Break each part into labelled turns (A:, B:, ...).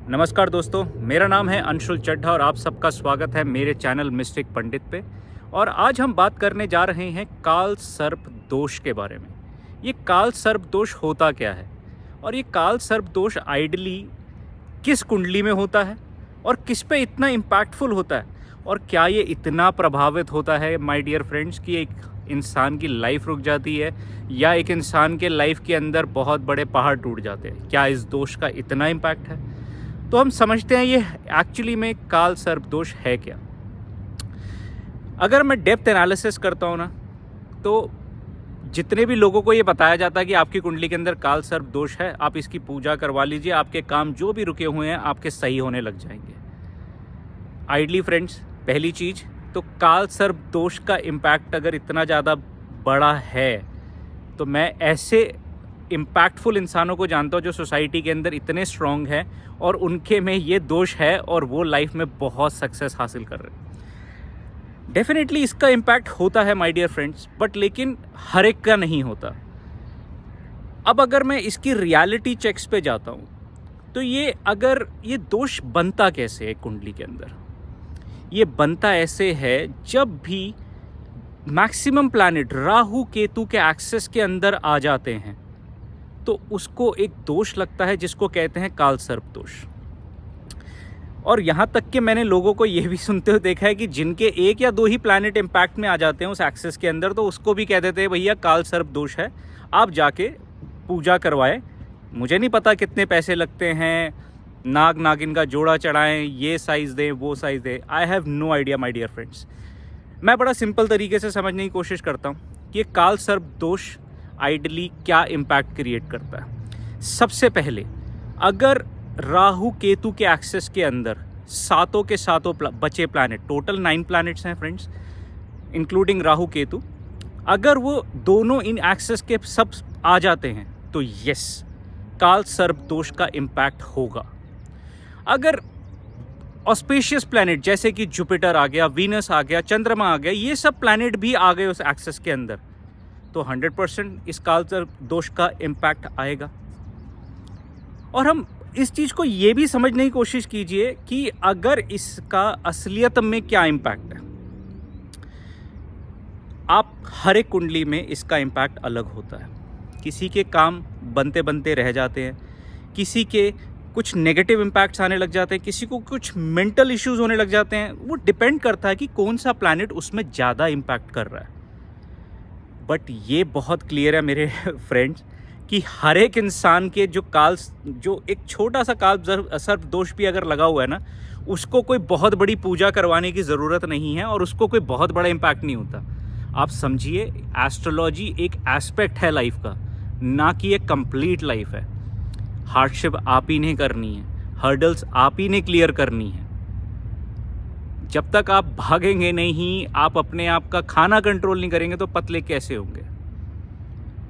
A: नमस्कार दोस्तों, मेरा नाम है अंशुल चड्ढा और आप सबका स्वागत है मेरे चैनल मिस्टिक पंडित पे। और आज हम बात करने जा रहे हैं काल सर्प दोष के बारे में। ये काल सर्प दोष होता क्या है और ये काल सर्प दोष आइडली किस कुंडली में होता है और किस पे इतना इम्पैक्टफुल होता है और क्या ये इतना प्रभावित होता है माय डियर फ्रेंड्स कि एक इंसान की लाइफ रुक जाती है या एक इंसान के लाइफ के अंदर बहुत बड़े पहाड़ टूट जाते हैं। क्या इस दोष का इतना इम्पैक्ट है? तो हम समझते हैं ये एक्चुअली में काल सर्प दोष है क्या। अगर मैं डेप्थ एनालिसिस करता हूँ ना, तो जितने भी लोगों को ये बताया जाता है कि आपकी कुंडली के अंदर काल सर्प दोष है, आप इसकी पूजा करवा लीजिए, आपके काम जो भी रुके हुए हैं आपके सही होने लग जाएंगे। आइडली फ्रेंड्स, पहली चीज़ तो काल सर्प दोष का इम्पैक्ट अगर इतना ज़्यादा बड़ा है तो मैं ऐसे इम्पैक्टफुल इंसानों को जानता हूँ जो सोसाइटी के अंदर इतने स्ट्रॉन्ग हैं और उनके में ये दोष है और वो लाइफ में बहुत सक्सेस हासिल कर रहे हैं। डेफिनेटली इसका इम्पैक्ट होता है माय डियर फ्रेंड्स, बट लेकिन हर एक का नहीं होता। अब अगर मैं इसकी रियलिटी चेक्स पे जाता हूँ तो ये दोष बनता कैसे है कुंडली के अंदर। ये बनता ऐसे है जब भी मैक्सिमम प्लैनेट राहु केतु के एक्सेस के अंदर आ जाते हैं तो उसको एक दोष लगता है जिसको कहते हैं काल सर्प दोष। और यहाँ तक कि मैंने लोगों को ये भी सुनते हुए देखा है कि जिनके एक या दो ही प्लैनेट इम्पैक्ट में आ जाते हैं उस एक्सेस के अंदर, तो उसको भी कह देते हैं भैया काल सर्प दोष है, आप जाके पूजा करवाएं। मुझे नहीं पता कितने पैसे लगते हैं, नाग नागिन का जोड़ा चढ़ाएं, ये साइज़ दें वो साइज़ दें, I have no idea my dear friends. मैं बड़ा सिंपल तरीके से समझने की कोशिश करता हूँ कि काल सर्प दोष आइडली क्या इम्पैक्ट क्रिएट करता है। सबसे पहले, अगर राहु केतु के एक्सेस के अंदर सातों के सातों बचे प्लैनेट, टोटल 9 प्लैनेट्स हैं फ्रेंड्स इंक्लूडिंग राहु केतु, अगर वो दोनों इन एक्सेस के सब आ जाते हैं तो यस, काल सर्प दोष का इम्पैक्ट होगा। अगर ऑस्पेशियस प्लैनेट जैसे कि जुपिटर आ गया, वीनस आ गया, चंद्रमा आ गया, ये सब प्लैनेट भी आ गए उस एक्सेस के अंदर तो 100% इस काल सर्प दोष का इम्पैक्ट आएगा। और हम इस चीज़ को ये भी समझने की कोशिश कीजिए कि अगर इसका असलियत में क्या इम्पैक्ट है। आप हर एक कुंडली में इसका इम्पैक्ट अलग होता है। किसी के काम बनते बनते रह जाते हैं, किसी के कुछ नेगेटिव इम्पैक्ट्स आने लग जाते हैं, किसी को कुछ मेंटल इश्यूज होने लग जाते हैं। वो डिपेंड करता है कि कौन सा प्लैनेट उसमें ज़्यादा इम्पैक्ट कर रहा है। बट ये बहुत क्लियर है मेरे फ्रेंड्स कि हर एक इंसान के जो एक छोटा सा काल सर्प दोष भी अगर लगा हुआ है ना, उसको कोई बहुत बड़ी पूजा करवाने की ज़रूरत नहीं है और उसको कोई बहुत बड़ा इम्पैक्ट नहीं होता। आप समझिए, एस्ट्रोलॉजी एक एस्पेक्ट है लाइफ का, ना कि एक कंप्लीट लाइफ है। हार्डशिप आप ही ने करनी है, हर्डल्स आप ही ने क्लियर करनी है। जब तक आप भागेंगे नहीं, आप अपने आप का खाना कंट्रोल नहीं करेंगे तो पतले कैसे होंगे।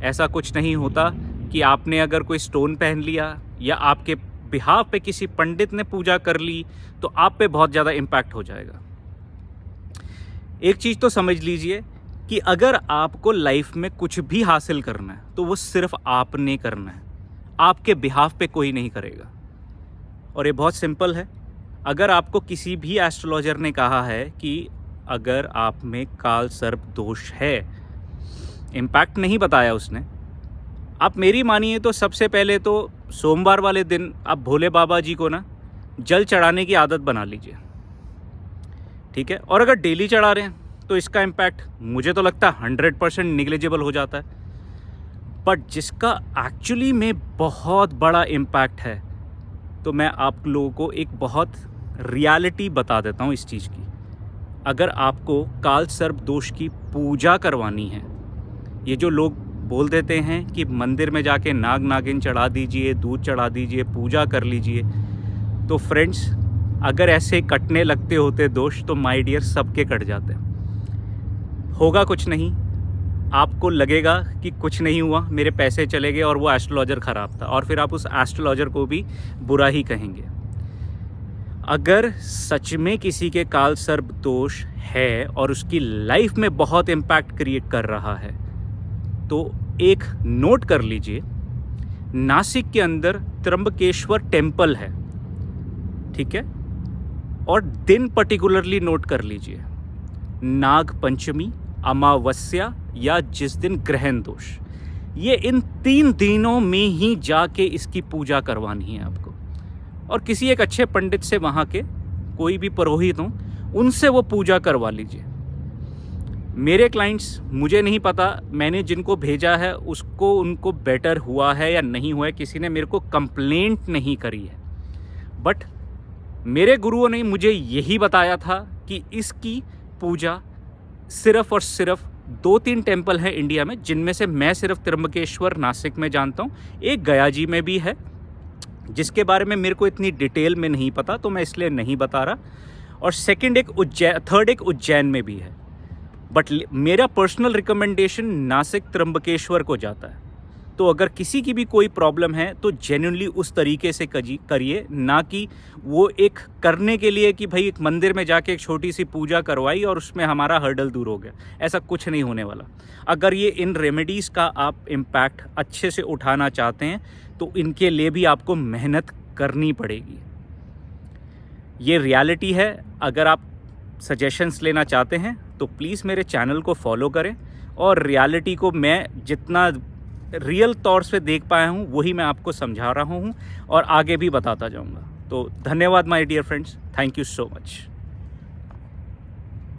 A: ऐसा कुछ नहीं होता कि आपने अगर कोई स्टोन पहन लिया या आपके बिहाफ पे किसी पंडित ने पूजा कर ली तो आप पे बहुत ज़्यादा इम्पैक्ट हो जाएगा। एक चीज़ तो समझ लीजिए कि अगर आपको लाइफ में कुछ भी हासिल करना है तो वो सिर्फ आपने करना है, आपके बिहाफ पे कोई नहीं करेगा। और ये बहुत सिंपल है। अगर आपको किसी भी एस्ट्रोलॉजर ने कहा है कि अगर आप में काल सर्प दोष है, इम्पैक्ट नहीं बताया उसने, आप मेरी मानिए तो सबसे पहले तो सोमवार वाले दिन आप भोले बाबा जी को ना जल चढ़ाने की आदत बना लीजिए, ठीक है। और अगर डेली चढ़ा रहे हैं तो इसका इम्पैक्ट मुझे तो लगता है 100% निग्लिजिबल हो जाता है। बट जिसका एक्चुअली में बहुत बड़ा इम्पैक्ट है, तो मैं आप लोगों को एक बहुत रियलिटी बता देता हूँ इस चीज़ की। अगर आपको काल सर्प दोष की पूजा करवानी है, ये जो लोग बोल देते हैं कि मंदिर में जाके नाग नागिन चढ़ा दीजिए, दूध चढ़ा दीजिए, पूजा कर लीजिए, तो फ्रेंड्स अगर ऐसे कटने लगते होते दोष तो माय डियर सबके कट जाते। होगा कुछ नहीं, आपको लगेगा कि कुछ नहीं हुआ, मेरे पैसे चले गए और वो एस्ट्रोलॉजर ख़राब था, और फिर आप उस एस्ट्रोलॉजर को भी बुरा ही कहेंगे। अगर सच में किसी के काल सर्प दोष है और उसकी लाइफ में बहुत इम्पैक्ट क्रिएट कर रहा है तो एक नोट कर लीजिए, नासिक के अंदर त्र्यंबकेश्वर टेम्पल है। ठीक है। और दिन पर्टिकुलरली नोट कर लीजिए, नाग पंचमी, अमावस्या या जिस दिन ग्रहण दोष, ये इन 3 दिनों में ही जाके इसकी पूजा करवानी है आपको। और किसी एक अच्छे पंडित से, वहाँ के कोई भी पुरोहित हों, उनसे वो पूजा करवा लीजिए। मेरे क्लाइंट्स, मुझे नहीं पता, मैंने जिनको भेजा है उसको उनको बेटर हुआ है या नहीं हुआ है, किसी ने मेरे को कंप्लेंट नहीं करी है। बट मेरे गुरुओं ने मुझे यही बताया था कि इसकी पूजा सिर्फ और सिर्फ 2-3 टेम्पल हैं इंडिया में, जिनमें से मैं सिर्फ त्र्यंबकेश्वर नासिक में जानता हूँ, एक गया जी में भी है, जिसके बारे में मेरे को इतनी डिटेल में नहीं पता, तो मैं इसलिए नहीं बता रहा। और थर्ड एक उज्जैन में भी है। बट मेरा पर्सनल रिकमेंडेशन नासिक त्र्यंबकेश्वर को जाता है। तो अगर किसी की भी कोई प्रॉब्लम है तो जेन्युइनली उस तरीके से करिए, ना कि वो एक करने के लिए कि भाई एक मंदिर में जाके एक छोटी सी पूजा करवाई और उसमें हमारा हर्डल दूर हो गया। ऐसा कुछ नहीं होने वाला। अगर ये इन रेमेडीज़ का आप इम्पैक्ट अच्छे से उठाना चाहते हैं तो इनके लिए भी आपको मेहनत करनी पड़ेगी। ये रियलिटी है। अगर आप सजेशंस लेना चाहते हैं तो प्लीज़ मेरे चैनल को फॉलो करें, और रियलिटी को मैं जितना रियल तौर से देख पाया हूँ वही मैं आपको समझा रहा हूँ और आगे भी बताता जाऊँगा। तो धन्यवाद my dear friends, thank you so much.